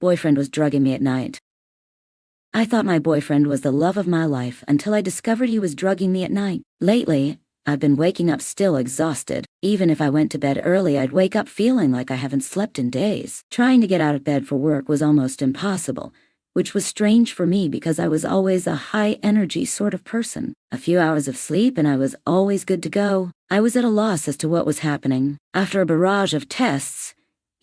Boyfriend was drugging me at night. I thought my boyfriend was the love of my life until I discovered he was drugging me at night. Lately, I've been waking up still exhausted. Even if I went to bed early, I'd wake up feeling like I haven't slept in days. Trying to get out of bed for work was almost impossible, which was strange for me because I was always a high-energy sort of person. A few hours of sleep and I was always good to go. I was at a loss as to what was happening. After a barrage of tests,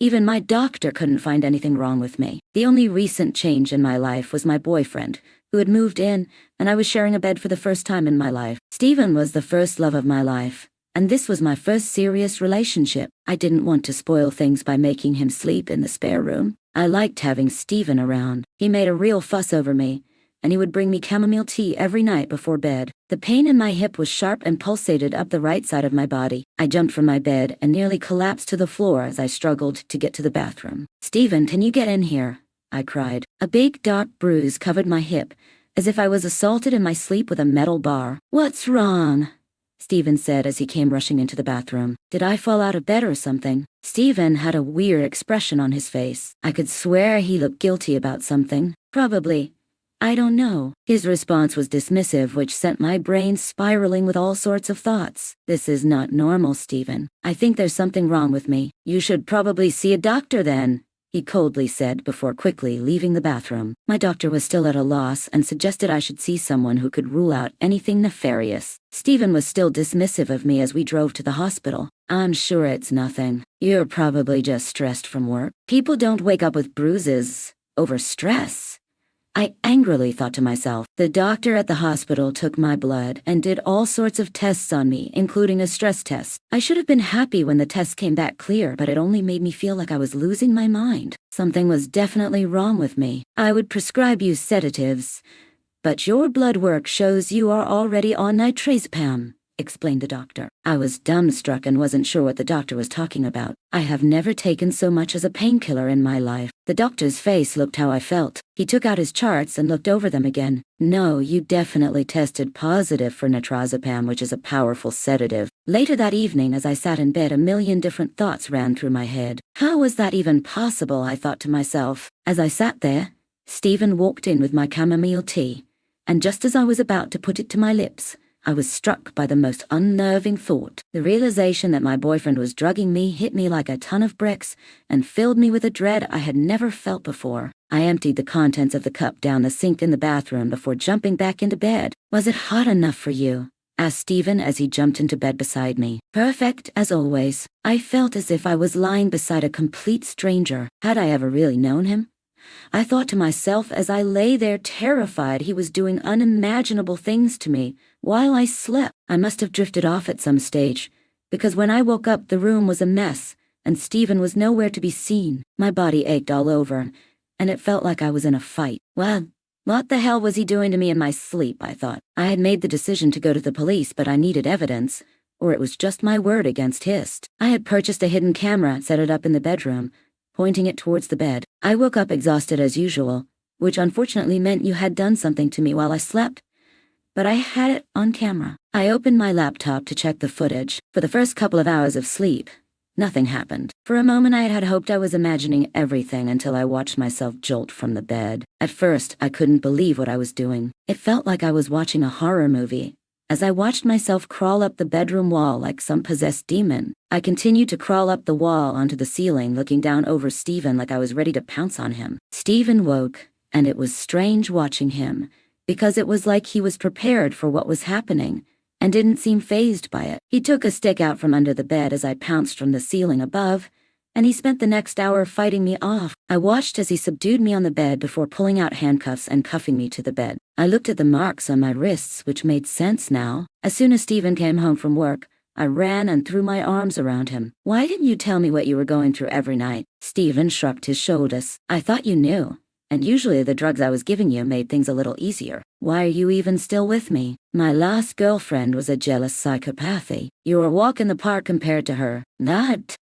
even my doctor couldn't find anything wrong with me. The only recent change in my life was my boyfriend, who had moved in, and I was sharing a bed for the first time in my life. Stephen was the first love of my life, and this was my first serious relationship. I didn't want to spoil things by making him sleep in the spare room. I liked having Stephen around. He made a real fuss over me, and he would bring me chamomile tea every night before bed. The pain in my hip was sharp and pulsated up the right side of my body. I jumped from my bed and nearly collapsed to the floor as I struggled to get to the bathroom. "Stephen, can you get in here?" I cried. A big dark bruise covered my hip, as if I was assaulted in my sleep with a metal bar. "What's wrong?" Stephen said as he came rushing into the bathroom. Did I fall out of bed or something? Stephen had a weird expression on his face. I could swear he looked guilty about something. Probably. I don't know. His response was dismissive, which sent my brain spiraling with all sorts of thoughts. This is not normal, Stephen. I think there's something wrong with me. You should probably see a doctor then, he coldly said before quickly leaving the bathroom. My doctor was still at a loss and suggested I should see someone who could rule out anything nefarious. Stephen was still dismissive of me as we drove to the hospital. "I'm sure it's nothing. You're probably just stressed from work. People don't wake up with bruises over stress." I angrily thought to myself. The doctor at the hospital took my blood and did all sorts of tests on me, including a stress test. I should have been happy when the test came back clear, but it only made me feel like I was losing my mind. Something was definitely wrong with me. "I would prescribe you sedatives, but your blood work shows you are already on nitrazepam," explained the doctor. I was dumbstruck and wasn't sure what the doctor was talking about. I have never taken so much as a painkiller in my life. The doctor's face looked how I felt. He took out his charts and looked over them again. "No, you definitely tested positive for nitrazepam, which is a powerful sedative." Later that evening, as I sat in bed, a million different thoughts ran through my head. How was that even possible, I thought to myself. As I sat there, Stephen walked in with my chamomile tea, and just as I was about to put it to my lips, I was struck by the most unnerving thought. The realization that my boyfriend was drugging me hit me like a ton of bricks and filled me with a dread I had never felt before. I emptied the contents of the cup down the sink in the bathroom before jumping back into bed. "Was it hot enough for you?" asked Stephen as he jumped into bed beside me. "Perfect as always." I felt as if I was lying beside a complete stranger. Had I ever really known him? I thought to myself as I lay there terrified he was doing unimaginable things to me while I slept. I must have drifted off at some stage, because when I woke up the room was a mess, and Stephen was nowhere to be seen. My body ached all over, and it felt like I was in a fight. Well, what the hell was he doing to me in my sleep, I thought. I had made the decision to go to the police, but I needed evidence, or it was just my word against his. I had purchased a hidden camera and set it up in the bedroom, pointing it towards the bed. I woke up exhausted as usual, which unfortunately meant you had done something to me while I slept. But I had it on camera. I opened my laptop to check the footage. For the first couple of hours of sleep, nothing happened. For a moment I had hoped I was imagining everything until I watched myself jolt from the bed. At first, I couldn't believe what I was doing. It felt like I was watching a horror movie. As I watched myself crawl up the bedroom wall like some possessed demon, I continued to crawl up the wall onto the ceiling, looking down over Stephen like I was ready to pounce on him. Stephen woke, and it was strange watching him, because it was like he was prepared for what was happening, and didn't seem fazed by it. He took a stick out from under the bed as I pounced from the ceiling above, and he spent the next hour fighting me off. I watched as he subdued me on the bed before pulling out handcuffs and cuffing me to the bed. I looked at the marks on my wrists, which made sense now. As soon as Stephen came home from work, I ran and threw my arms around him. "Why didn't you tell me what you were going through every night?" Stephen shrugged his shoulders. "I thought you knew, and usually the drugs I was giving you made things a little easier. Why are you even still with me? My last girlfriend was a jealous psychopathy. You were a walk in the park compared to her." "Not,"